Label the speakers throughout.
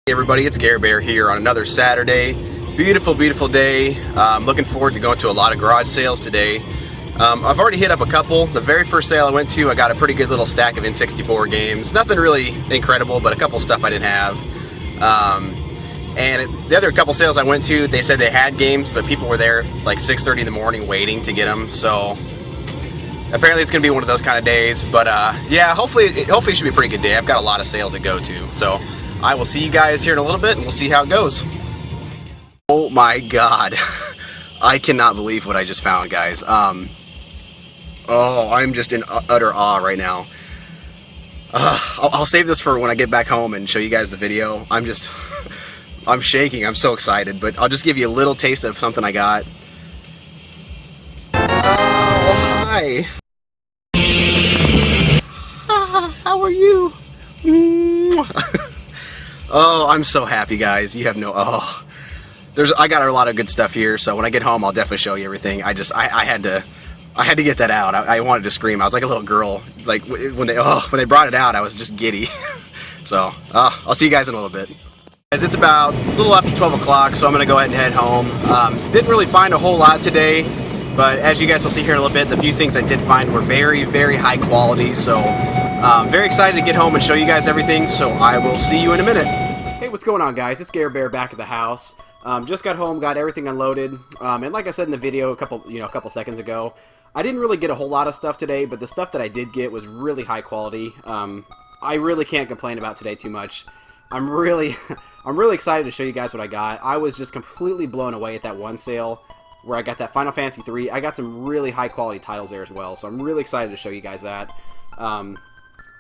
Speaker 1: Hey everybody, it's Gare here on another Saturday. Beautiful, beautiful day. Looking forward to going to a lot of garage sales today. I've already hit up a couple. The very first sale I went to, I got a pretty good little stack of N64 games. Nothing really incredible, but a couple stuff I didn't have. And the other couple sales I went to, they said they had games, but people were there like 6:30 in the morning waiting to get them. So apparently it's going to be one of those kind of days. But yeah, hopefully it should be a pretty good day. I've got a lot of sales to go to. So I will see you guys here in a little bit, and we'll see how it goes. Oh my God. I cannot believe what I just found, guys. Oh, I'm just in utter awe right now. I'll save this for when I get back home and show you guys the video. I'm shaking. I'm so excited, but I'll just give you a little taste of something I got. Oh, hi. How are you? Oh, I'm so happy, guys. You have no... Oh. I got a lot of good stuff here, so when I get home, I'll definitely show you everything. I had to get that out. I wanted to scream. I was like a little girl. Like when they brought it out, I was just giddy. So I'll see you guys in a little bit. Guys, it's about a little after 12 o'clock, so I'm gonna go ahead and head home. Didn't really find a whole lot today, but as you guys will see here in a little bit, the few things I did find were very, very high quality. So very excited to get home and show you guys everything. So I will see you in a minute. Hey, what's going on, guys? It's Gare back at the house. Just got home, got everything unloaded, and like I said in the video a couple seconds ago, I didn't really get a whole lot of stuff today, but the stuff that I did get was really high quality. I really can't complain about today too much. I'm really excited to show you guys what I got. I was just completely blown away at that one sale where I got that Final Fantasy 3. I got some really high quality titles there as well, so I'm really excited to show you guys that.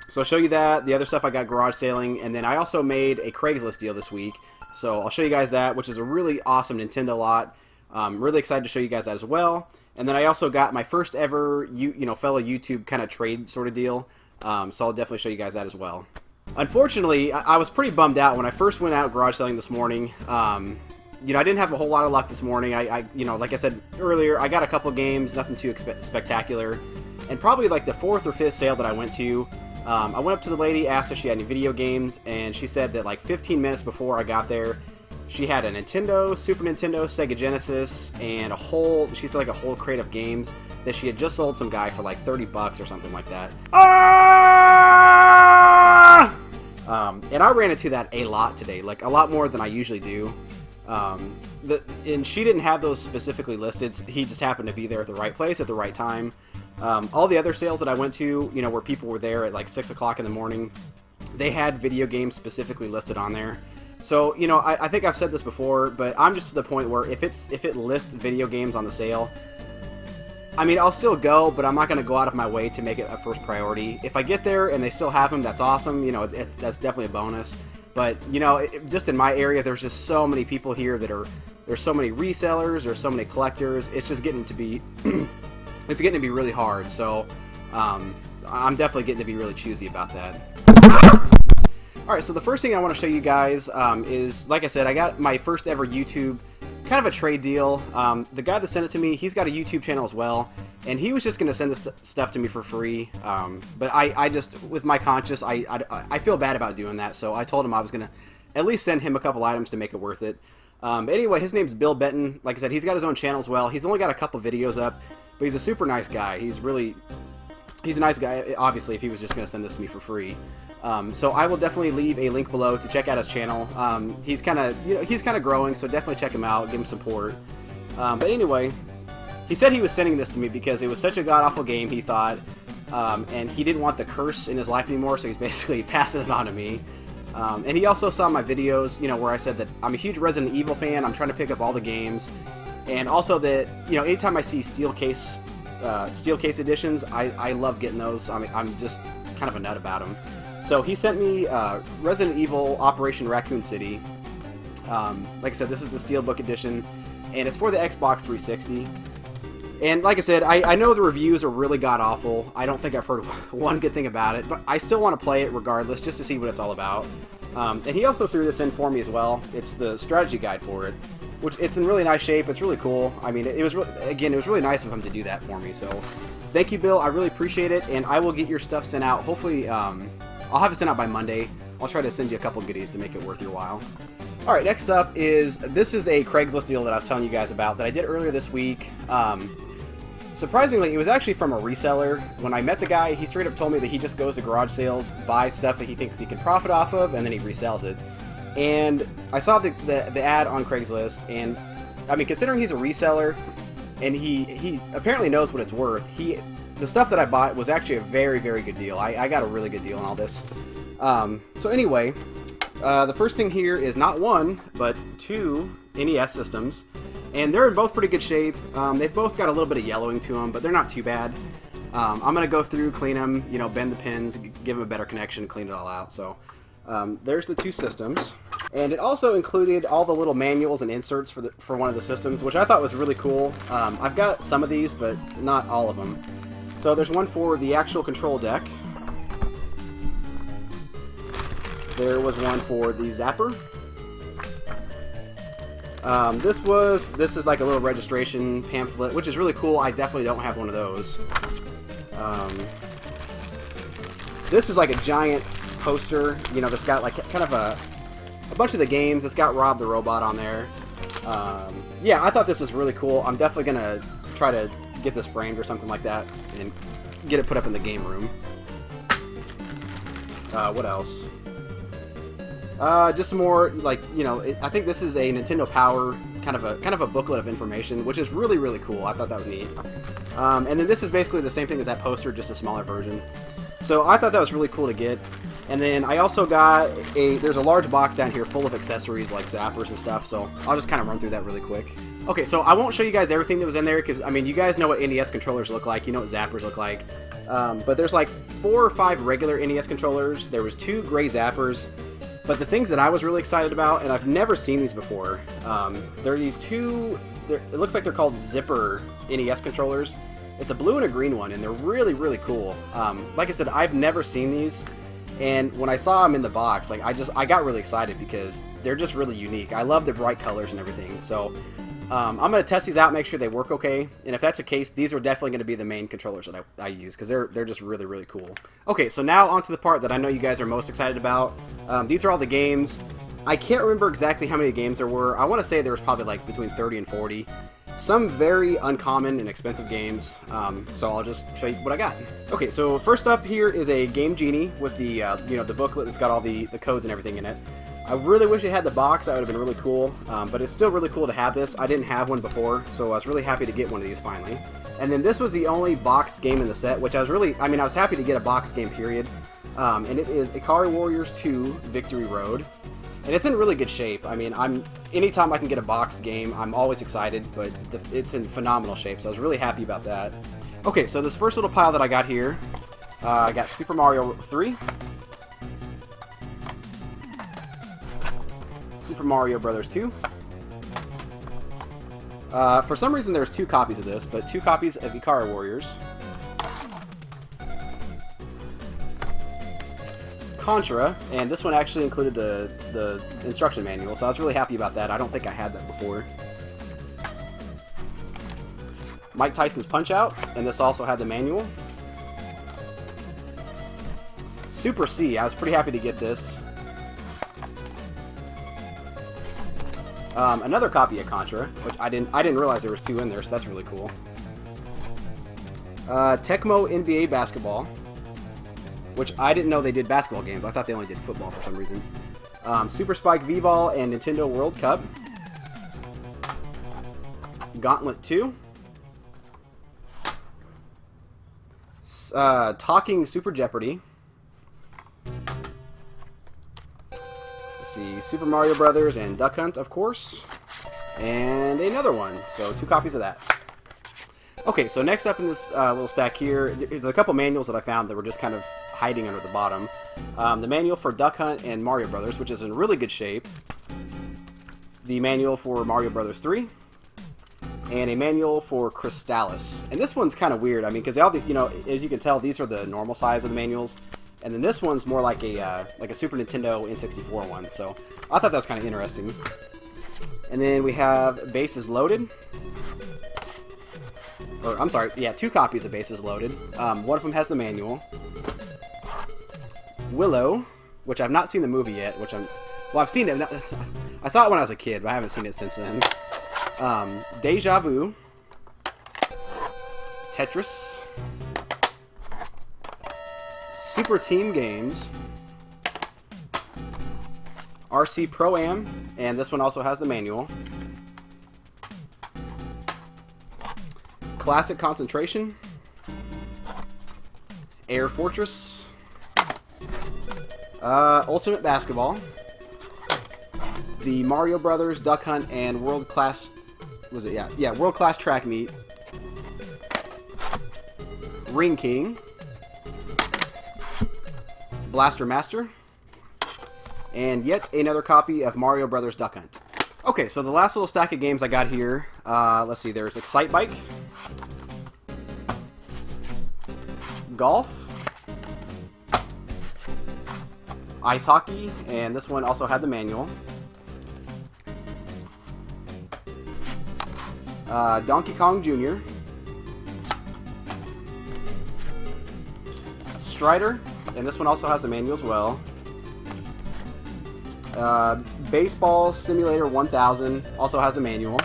Speaker 1: So I'll show you that, the other stuff I got garage sailing, and then I also made a Craigslist deal this week. So I'll show you guys that, which is a really awesome Nintendo lot. Really excited to show you guys that as well. And then I also got my first ever, fellow YouTube kind of trade sort of deal. So I'll definitely show you guys that as well. Unfortunately, I was pretty bummed out when I first went out garage selling this morning. I didn't have a whole lot of luck this morning. Like I said earlier, I got a couple games, nothing too spectacular. And probably like the fourth or fifth sale that I went to, I went up to the lady, asked if she had any video games, and she said that like 15 minutes before I got there, she had a Nintendo, Super Nintendo, Sega Genesis, and she said like a whole crate of games that she had just sold some guy for like 30 bucks or something like that. And I ran into that a lot today, like a lot more than I usually do. And she didn't have those specifically listed. He just happened to be there at the right place at the right time. All the other sales that I went to, where people were there at like 6 o'clock in the morning, they had video games specifically listed on there. So, I think I've said this before, but I'm just to the point where if it lists video games on the sale, I mean, I'll still go, but I'm not going to go out of my way to make it a first priority. If I get there and they still have them, that's awesome. That's definitely a bonus. But, just in my area, there's just so many people here there's so many resellers, there's so many collectors. It's just getting to be... It's getting to be really hard, so I'm definitely getting to be really choosy about that. Alright, so the first thing I want to show you guys is, like I said, I got my first ever YouTube, kind of a trade deal. The guy that sent it to me, he's got a YouTube channel as well, and he was just going to send this stuff to me for free, but I just, with my conscience, I feel bad about doing that, so I told him I was going to at least send him a couple items to make it worth it. But anyway, his name's Bill Benton. Like I said, he's got his own channel as well. He's only got a couple videos up, but he's a super nice guy. He's a nice guy, obviously, if he was just going to send this to me for free. So I will definitely leave a link below to check out his channel. He's kind of growing, so definitely check him out, give him support. But anyway, he said he was sending this to me because it was such a god-awful game, he thought, and he didn't want the curse in his life anymore, so he's basically passing it on to me. And he also saw my videos, where I said that I'm a huge Resident Evil fan, I'm trying to pick up all the games, and also that, anytime I see steel case editions, I love getting those. I mean, I'm just kind of a nut about them. So he sent me Resident Evil Operation Raccoon City. Like I said, this is the Steelbook edition, and it's for the Xbox 360. And like I said, I know the reviews are really god-awful. I don't think I've heard one good thing about it, but I still want to play it regardless, just to see what it's all about. And he also threw this in for me as well. It's the strategy guide for it, which it's in really nice shape. It's really cool. I mean, it was really nice of him to do that for me. So thank you, Bill. I really appreciate it, and I will get your stuff sent out. Hopefully, I'll have it sent out by Monday. I'll try to send you a couple goodies to make it worth your while. Alright, next up is, this is a Craigslist deal that I was telling you guys about that I did earlier this week. Surprisingly, it was actually from a reseller. When I met the guy, he straight up told me that he just goes to garage sales, buys stuff that he thinks he can profit off of, and then he resells it. And I saw the ad on Craigslist, and I mean, considering he's a reseller, and he apparently knows what it's worth, the stuff that I bought was actually a very, very good deal. I got a really good deal on all this. So anyway, the first thing here is not one, but two NES systems. And they're in both pretty good shape. They've both got a little bit of yellowing to them, but they're not too bad. I'm going to go through, clean them, you know, bend the pins, give them a better connection, clean it all out. So there's the two systems. And it also included all the little manuals and inserts for one of the systems, which I thought was really cool. I've got some of these, but not all of them. So there's one for the actual control deck. There was one for the zapper. This is like a little registration pamphlet, which is really cool. I definitely don't have one of those. This is like a giant poster, you know, that's got like kind of a bunch of the games. It's got Rob the Robot on there. Yeah, I thought this was really cool. I'm definitely gonna try to get this framed or something like that and get it put up in the game room. What else? Just more, like, you know, I think this is a Nintendo Power kind of a booklet of information, which is really, really cool. I thought that was neat. And then this is basically the same thing as that poster, just a smaller version. So I thought that was really cool to get. And then I also got there's a large box down here full of accessories like zappers and stuff, so I'll just kind of run through that really quick. Okay, so I won't show you guys everything that was in there, because, I mean, you guys know what NES controllers look like, you know what zappers look like. But there's like 4 or 5 regular NES controllers, there was 2 gray zappers, but the things that I was really excited about, and I've never seen these before, there are these 2, it looks like they're called zipper NES controllers. It's a blue and a green one, and they're really, really cool. Like I said, I've never seen these, and when I saw them in the box, like I got really excited because they're just really unique. I love the bright colors and everything, so I'm going to test these out, make sure they work okay, and if that's the case, these are definitely going to be the main controllers that I use, because they're just really, really cool. Okay, so now on to the part that I know you guys are most excited about. These are all the games. I can't remember exactly how many games there were. I want to say there was probably like between 30 and 40. Some very uncommon and expensive games, so I'll just show you what I got. Okay, so first up here is a Game Genie with the you know, the booklet that's got all the codes and everything in it. I really wish it had the box. That would have been really cool, but it's still really cool to have this. I didn't have one before, so I was really happy to get one of these finally. And then this was the only boxed game in the set, which I was happy to get a boxed game, period. And it is Ikari Warriors 2 Victory Road. And it's in really good shape. I mean, anytime I can get a boxed game, I'm always excited, but it's in phenomenal shape, so I was really happy about that. Okay, so this first little pile that I got here, I got Super Mario 3, Super Mario Brothers 2. For some reason there's 2 copies of this, but 2 copies of Ikari Warriors. Contra, and this one actually included the instruction manual, so I was really happy about that. I don't think I had that before. Mike Tyson's Punch-Out, and this also had the manual. Super C, I was pretty happy to get this. Another copy of Contra, which I didn't realize there was 2 in there, so that's really cool. Tecmo NBA Basketball, which I didn't know they did basketball games. I thought they only did football for some reason. Super Spike V-Ball and Nintendo World Cup. Gauntlet 2. Talking Super Jeopardy. Let's see, Super Mario Brothers and Duck Hunt, of course. And another one. So 2 copies of that. Okay, so next up in this little stack here, there's a couple manuals that I found that were just kind of hiding under the bottom. The manual for Duck Hunt and Mario Brothers, which is in really good shape. The manual for Mario Brothers 3. And a manual for Crystallis. And this one's kind of weird, I mean, because all the, you know, as you can tell, these are the normal size of the manuals. And then this one's more like a Super Nintendo N64 one, so I thought that's kind of interesting. And then we have Bases Loaded. Or, I'm sorry, yeah, 2 copies of Bases Loaded. One of them has the manual. Willow, which I've not seen the movie yet, which well, I've seen it. I saw it when I was a kid, but I haven't seen it since then. Deja Vu, Tetris, Super Team Games, RC Pro-Am, and this one also has the manual. Classic Concentration, Air Fortress, Ultimate Basketball, the Mario Brothers Duck Hunt and World Class, was it? Yeah, World Class Track Meet, Ring King, Blaster Master, and yet another copy of Mario Brothers Duck Hunt. Okay, so the last little stack of games I got here, let's see, there's Excite Bike, Golf, Ice Hockey, and this one also had the manual. Donkey Kong Jr., Strider, and this one also has the manual as well. Baseball Simulator 1000 also has the manual.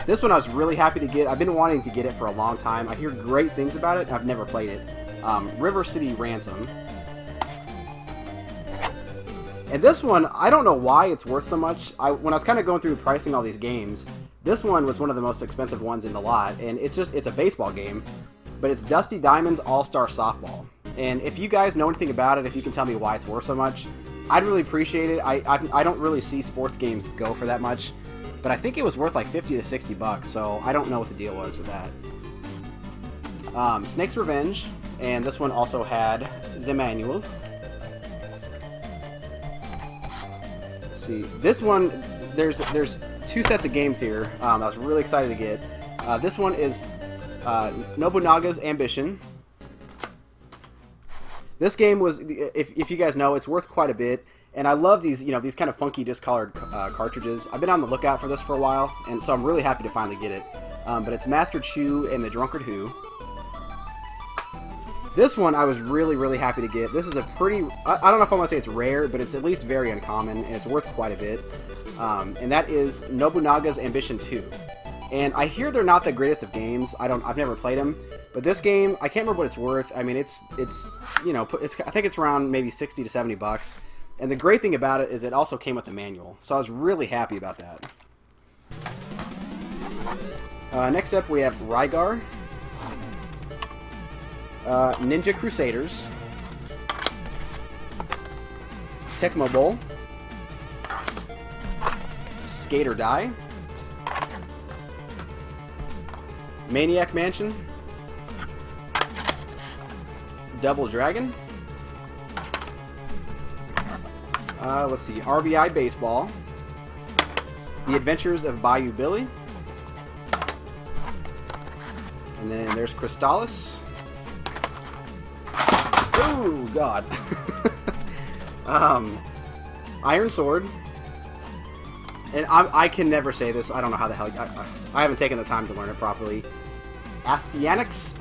Speaker 1: This one I was really happy to get. I've been wanting to get it for a long time. I hear great things about it. I've never played it. River City Ransom. And this one, I don't know why it's worth so much. When I was kind of going through pricing all these games, this one was one of the most expensive ones in the lot. And it's a baseball game, but it's Dusty Diamond's All-Star Softball. And if you guys know anything about it, if you can tell me why it's worth so much, I'd really appreciate it. I don't really see sports games go for that much, but I think it was worth like 50 to 60 bucks, so I don't know what the deal was with that. Snake's Revenge, and this one also had the manual. Let's see, this one, there's two sets of games here I was really excited to get. This one is Nobunaga's Ambition. This game was, if you guys know, it's worth quite a bit, and I love these, these kind of funky discolored cartridges. I've been on the lookout for this for a while, and so I'm really happy to finally get it. But it's Master Chu and the Drunkard Who. This one I was really, really happy to get. This is a pretty, I don't know if I want to say it's rare, but it's at least very uncommon, and it's worth quite a bit. And that is Nobunaga's Ambition 2. And I hear they're not the greatest of games. I've never played them. But this game, I can't remember what it's worth. I mean, I think it's around maybe 60 to 70 bucks. And the great thing about it is it also came with a manual. So I was really happy about that. Next up, we have Rygar, Ninja Crusaders, Tecmo Bowl, Skate or Die, Maniac Mansion, Double Dragon, let's see, RBI Baseball, The Adventures of Bayou Billy, and then there's Crystallis. Oh God. Iron Sword, and I can never say this. I don't know how the hell I haven't taken the time to learn it properly. Astyanax,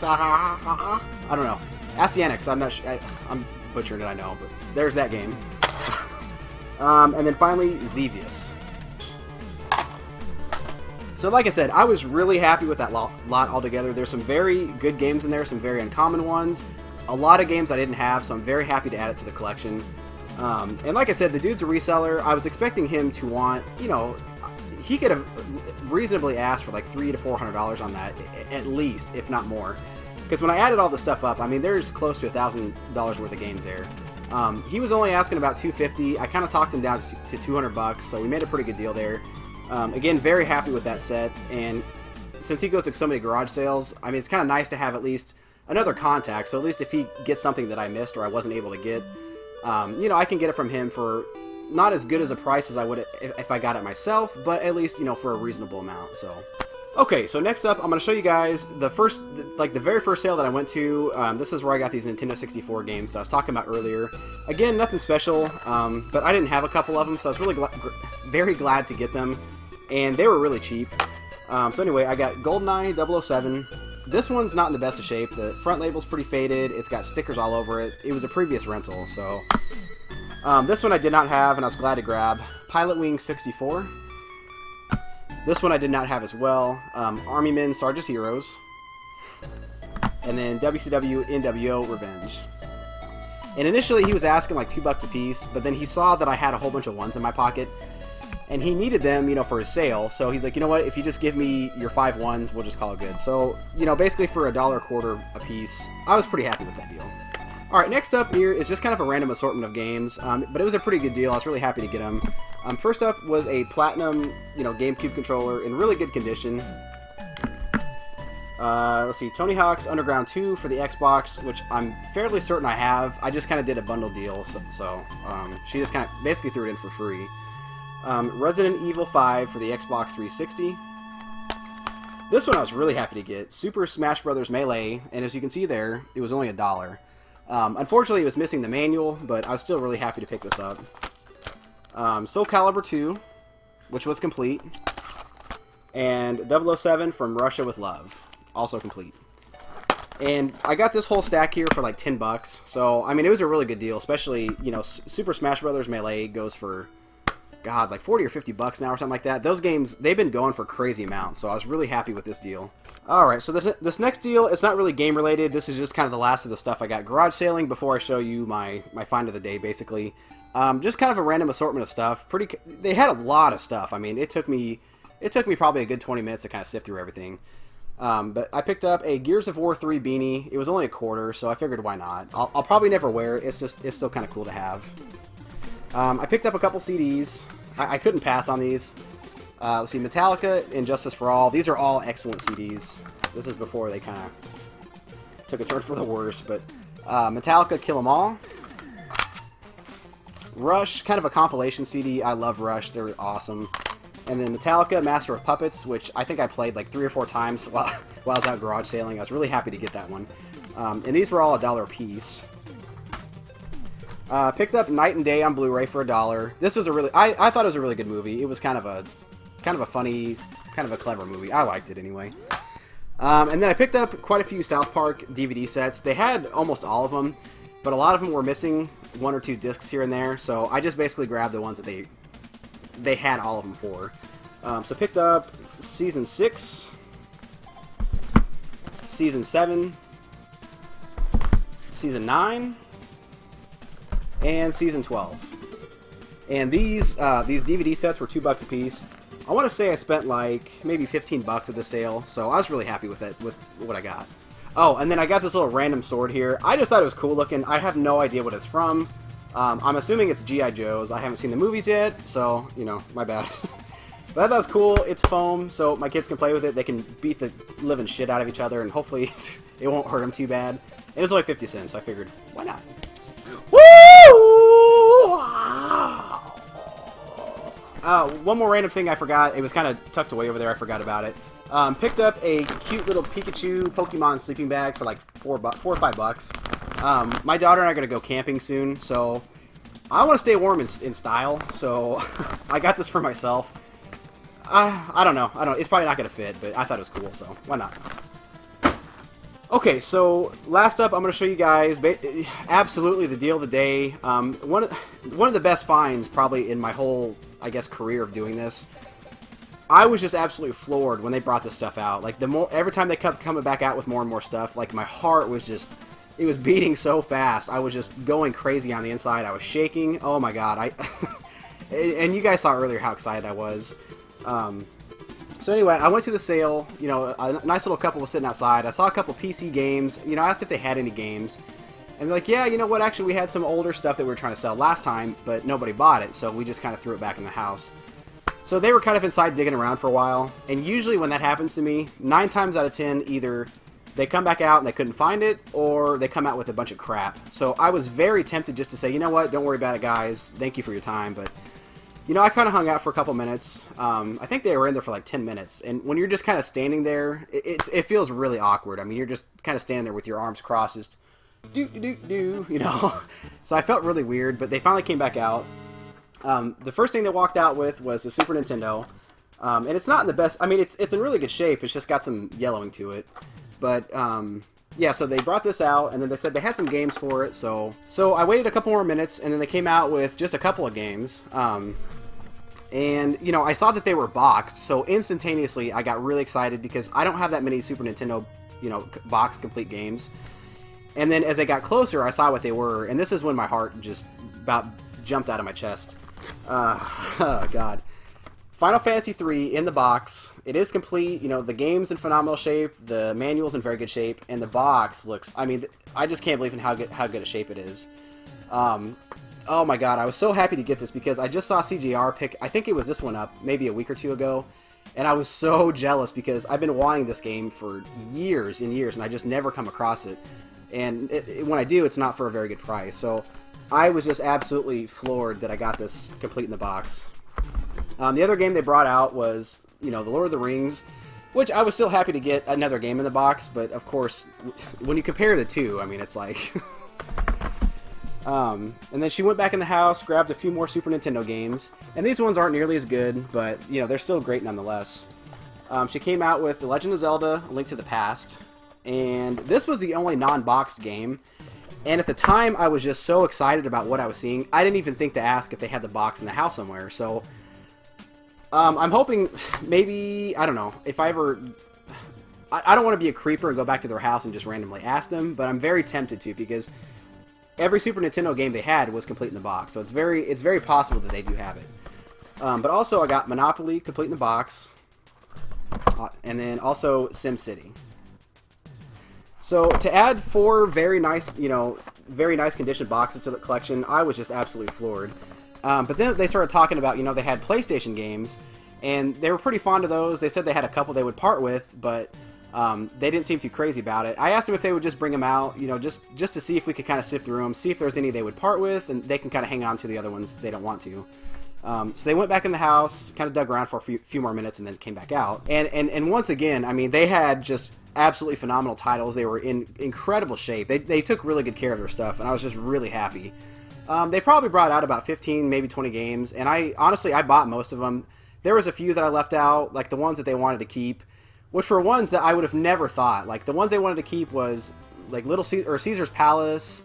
Speaker 1: I don't know. Astyanax, I'm not sure. I'm butchering it, I know, but there's that game. And then finally, Xevious. So like I said, I was really happy with that lot altogether. There's some very good games in there, some very uncommon ones. A lot of games I didn't have, so I'm very happy to add it to the collection. And like I said, the dude's a reseller. I was expecting him to want, he could have reasonably asked for like $300 to $400 on that, at least, if not more. Because when I added all the stuff up, I mean, there's close to $1,000 worth of games there. He was only asking about $250. I kind of talked him down to $200, so we made a pretty good deal there. Again, very happy with that set, and since he goes to so many garage sales, I mean, it's kind of nice to have at least another contact, so at least if he gets something that I missed or I wasn't able to get, I can get it from him for not as good as a price as I would if I got it myself, but at least, for a reasonable amount, so. Okay, so next up, I'm going to show you guys the very first sale that I went to. This is where I got these Nintendo 64 games that I was talking about earlier. Again, nothing special, but I didn't have a couple of them, so I was really very glad to get them, and they were really cheap. So anyway, I got GoldenEye 007. This one's not in the best of shape. The front label's pretty faded. It's got stickers all over it. It was a previous rental, so This one I did not have, and I was glad to grab. Pilot Wing 64. This one I did not have as well. Army Men Sarge's Heroes. And then WCW NWO Revenge. And initially he was asking like $2 a piece, but then he saw that I had a whole bunch of ones in my pocket, and he needed them, you know, for his sale. So he's like, you know what, if you just give me your 5 ones, we'll just call it good. So, you know, basically for $1.25 a piece, I was pretty happy with that deal. Alright, next up here is just kind of a random assortment of games, but it was a pretty good deal. I was really happy to get them. First up was a Platinum, you know, GameCube controller in really good condition. Let's see, Tony Hawk's Underground 2 for the Xbox, which I'm fairly certain I have. I just kind of did a bundle deal, so she just kind of basically threw it in for free. Resident Evil 5 for the Xbox 360. This one I was really happy to get. Super Smash Bros. Melee, and as you can see there, it was only $1. Unfortunately, it was missing the manual, but I was still really happy to pick this up. Soul Calibur 2, which was complete. And 007 From Russia with Love. Also complete. And I got this whole stack here for like $10. So, I mean, it was a really good deal. Especially, you know, Super Smash Bros. Melee goes for, God, like 40 or 50 bucks now or something like that. Those games, they've been going for crazy amounts. So I was really happy with this deal. Alright, so this next deal, it's not really game related. This is just kind of the last of the stuff I got garage sailing before I show you my find of the day, basically. Just kind of a random assortment of stuff. They had a lot of stuff. I mean, it took me probably a good 20 minutes to kind of sift through everything. But I picked up a Gears of War 3 beanie. It was only $0.25, so I figured why not. I'll probably never wear it. It's still kind of cool to have. I picked up a couple CDs. I couldn't pass on these. Let's see, Metallica and Justice for All. These are all excellent CDs. This is before they kind of took a turn for the worse. But Metallica, Kill 'Em All. Rush, kind of a compilation CD. I love Rush. They're awesome. And then Metallica, Master of Puppets, which I think I played like 3 or 4 times while I was out garage sailing. I was really happy to get that one. And these were all $1 a piece. Picked up Night and Day on Blu-ray for $1. This was a really, I thought it was a really good movie. It was kind of a funny, kind of a clever movie. I liked it anyway. And then I picked up quite a few South Park DVD sets. They had almost all of them, but a lot of them were missing 1 or 2 discs here and there. So I just basically grabbed the ones that they had all of them for. So picked up Season 6, Season 7, Season 9, and Season 12. And these DVD sets were $2 a piece. I want to say I spent like maybe $15 at the sale, so I was really happy with it, with what I got. Oh, and then I got this little random sword here. I just thought it was cool looking. I have no idea what it's from. I'm assuming it's G.I. Joe's. I haven't seen the movies yet, so, you know, my bad. But I thought it was cool. It's foam, so my kids can play with it. They can beat the living shit out of each other, and hopefully it won't hurt them too bad. And it was only 50 cents, so I figured, why not? Woo! One more random thing I forgot. It was kind of tucked away over there. I forgot about it. Picked up a cute little Pikachu Pokemon sleeping bag for like $4 or $5. My daughter and I are going to go camping soon, so I want to stay warm in style, so I got this for myself. I don't know. It's probably not going to fit, but I thought it was cool, so why not? Okay, so last up, I'm going to show you guys absolutely the deal of the day. One of the best finds probably in my whole, I guess, career of doing this. I was just absolutely floored when they brought this stuff out. Like, every time they kept coming back out with more and more stuff, like, my heart was just, it was beating so fast. I was just going crazy on the inside. I was shaking. Oh my god. And you guys saw earlier how excited I was. So anyway, I went to the sale. You know, a nice little couple was sitting outside. I saw a couple PC games. You know, I asked if they had any games. And they're like, yeah, you know what, actually we had some older stuff that we were trying to sell last time, but nobody bought it, so we just kind of threw it back in the house. So they were kind of inside digging around for a while, and usually when that happens to me, 9 times out of 10, either they come back out and they couldn't find it, or they come out with a bunch of crap. So I was very tempted just to say, you know what, don't worry about it, guys, thank you for your time, but, you know, I kind of hung out for a couple minutes. I think they were in there for like 10 minutes, and when you're just kind of standing there, it feels really awkward. I mean, you're just kind of standing there with your arms crossed, just do, you know. So I felt really weird, but they finally came back out. The first thing they walked out with was the Super Nintendo, and it's not in the best, I mean, it's in really good shape, it's just got some yellowing to it, but, yeah, so they brought this out, and then they said they had some games for it, so I waited a couple more minutes, and then they came out with just a couple of games, and, you know, I saw that they were boxed, so instantaneously I got really excited because I don't have that many Super Nintendo, you know, box complete games, and then as they got closer, I saw what they were, and this is when my heart just about jumped out of my chest. Oh, God. Final Fantasy III in the box. It is complete. You know, the game's in phenomenal shape. The manual's in very good shape. And the box looks... I mean, I just can't believe in how good a shape it is. Oh my god, I was so happy to get this because I just saw CJR pick... I think it was this one up maybe a week or two ago. And I was so jealous because I've been wanting this game for years and years. And I just never come across it. And when I do, it's not for a very good price. So I was just absolutely floored that I got this complete in the box. The other game they brought out was, you know, The Lord of the Rings, which I was still happy to get another game in the box, but of course, when you compare the two, I mean, it's like... and then she went back in the house, grabbed a few more Super Nintendo games, and these ones aren't nearly as good, but, you know, they're still great nonetheless. She came out with The Legend of Zelda: A Link to the Past, and this was the only non-boxed game, and at the time, I was just so excited about what I was seeing, I didn't even think to ask if they had the box in the house somewhere, so... I'm hoping, maybe, I don't know, if I ever... I don't want to be a creeper and go back to their house and just randomly ask them, but I'm very tempted to, because every Super Nintendo game they had was complete in the box, so it's very possible that they do have it. But also, I got Monopoly complete in the box, and then also SimCity. So, to add 4 very nice, you know, very nice condition boxes to the collection, I was just absolutely floored. But then they started talking about, you know, they had PlayStation games, and they were pretty fond of those. They said they had a couple they would part with, but they didn't seem too crazy about it. I asked them if they would just bring them out, you know, just to see if we could kind of sift through them, see if there's any they would part with, and they can kind of hang on to the other ones they don't want to. So they went back in the house, kind of dug around for a few more minutes, and then came back out. And once again, I mean, they had just absolutely phenomenal titles. They were in incredible shape. They took really good care of their stuff, and I was just really happy. They probably brought out about 15, maybe 20 games, and honestly, I bought most of them. There was a few that I left out, like the ones that they wanted to keep, which were ones that I would have never thought. Like, the ones they wanted to keep was, like, Caesar's Palace,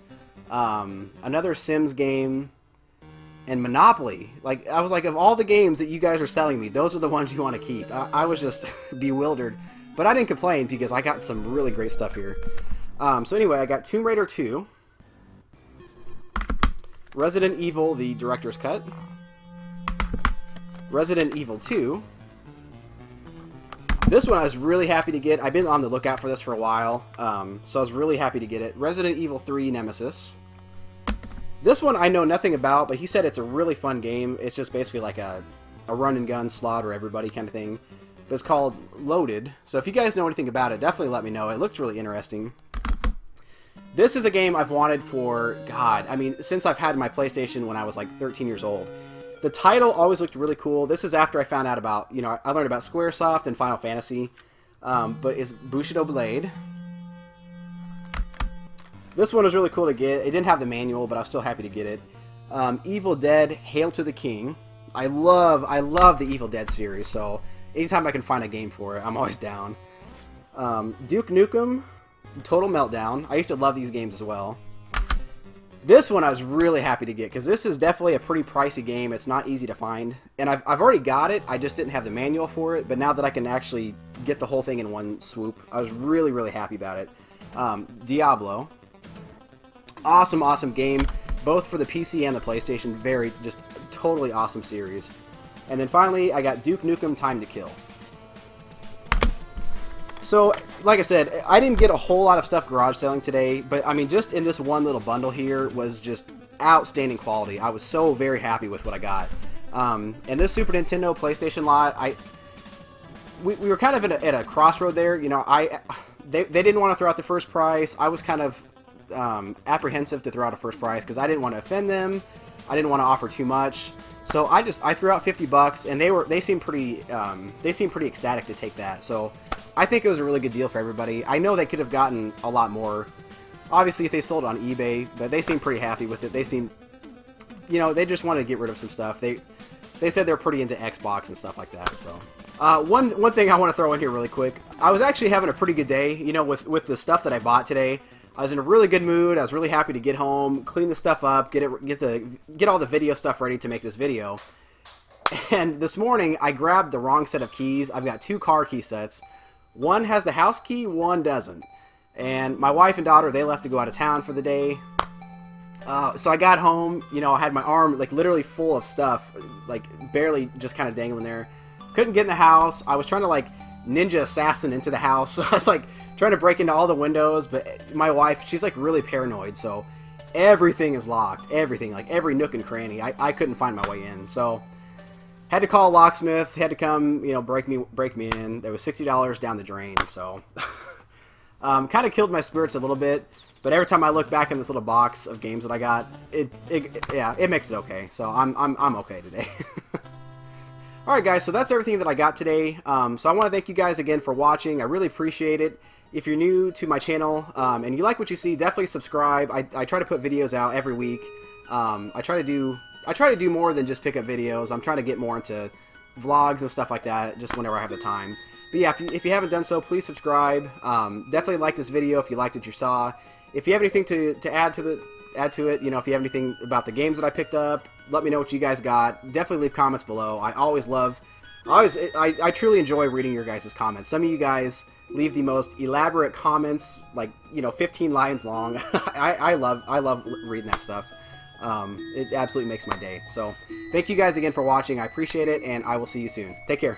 Speaker 1: another Sims game, and Monopoly. Like, I was like, of all the games that you guys are selling me, those are the ones you want to keep. I was just bewildered, but I didn't complain because I got some really great stuff here. So anyway, I got Tomb Raider 2, Resident Evil, the Director's Cut, Resident Evil 2. This one I was really happy to get. I've been on the lookout for this for a while, so I was really happy to get it. Resident Evil 3 Nemesis. This one I know nothing about, but he said it's a really fun game. It's just basically like a run and gun, slaughter everybody kind of thing. But it's called Loaded, so if you guys know anything about it, definitely let me know. It looks really interesting. This is a game I've wanted for, God, I mean, since I've had my PlayStation when I was like 13 years old. The title always looked really cool. This is after I found out about, you know, I learned about Squaresoft and Final Fantasy. But it's Bushido Blade. This one was really cool to get. It didn't have the manual, but I was still happy to get it. Evil Dead, Hail to the King. I love the Evil Dead series, so anytime I can find a game for it, I'm always down. Duke Nukem, Total Meltdown. I used to love these games as well. This one I was really happy to get, because this is definitely a pretty pricey game. It's not easy to find. And I've already got it, I just didn't have the manual for it, but now that I can actually get the whole thing in one swoop, I was really, really happy about it. Diablo. Awesome game, both for the PC and the PlayStation. Very, just totally awesome series. And then finally, I got Duke Nukem Time to Kill. So, like I said, I didn't get a whole lot of stuff garage selling today, but I mean, just in this one little bundle here was just outstanding quality. I was so very happy with what I got. And this Super Nintendo PlayStation lot, we were kind of at a crossroad there. You know, they didn't want to throw out the first price. I was kind of apprehensive to throw out a first price because I didn't want to offend them. I didn't want to offer too much. So I threw out $50, and they seemed pretty ecstatic to take that. So I think it was a really good deal for everybody. I know they could have gotten a lot more, obviously, if they sold it on eBay, but they seemed pretty happy with it. They seemed, you know, they just wanted to get rid of some stuff. They said they're pretty into Xbox and stuff like that, so. One thing I want to throw in here really quick. I was actually having a pretty good day, you know, with the stuff that I bought today. I was in a really good mood. I was really happy to get home, clean the stuff up, get all the video stuff ready to make this video. And this morning, I grabbed the wrong set of keys. I've got 2 car key sets. One has the house key, one doesn't. And my wife and daughter, they left to go out of town for the day. So I got home, you know, I had my arm like literally full of stuff, like barely just kind of dangling there. Couldn't get in the house. I was trying to like ninja assassin into the house. I was like trying to break into all the windows, but my wife, she's like really paranoid, so everything is locked. Everything, like every nook and cranny. I couldn't find my way in, so had to call a locksmith. Had to come, you know, break me in. There was $60 down the drain, so kind of killed my spirits a little bit. But every time I look back in this little box of games that I got, it makes it okay. So I'm okay today. Alright guys, so that's everything that I got today. So I want to thank you guys again for watching. I really appreciate it. If you're new to my channel and you like what you see, definitely subscribe. I try to put videos out every week. I try to do more than just pick up videos. I'm trying to get more into vlogs and stuff like that, just whenever I have the time. But yeah, if you haven't done so, please subscribe. Definitely like this video if you liked what you saw. If you have anything to add to it, you know, if you have anything about the games that I picked up, let me know what you guys got. Definitely leave comments below. I truly enjoy reading your guys' comments. Some of you guys leave the most elaborate comments, like, you know, 15 lines long. I love reading that stuff. It absolutely makes my day. So thank you guys again for watching. I appreciate it, and I will see you soon. Take care.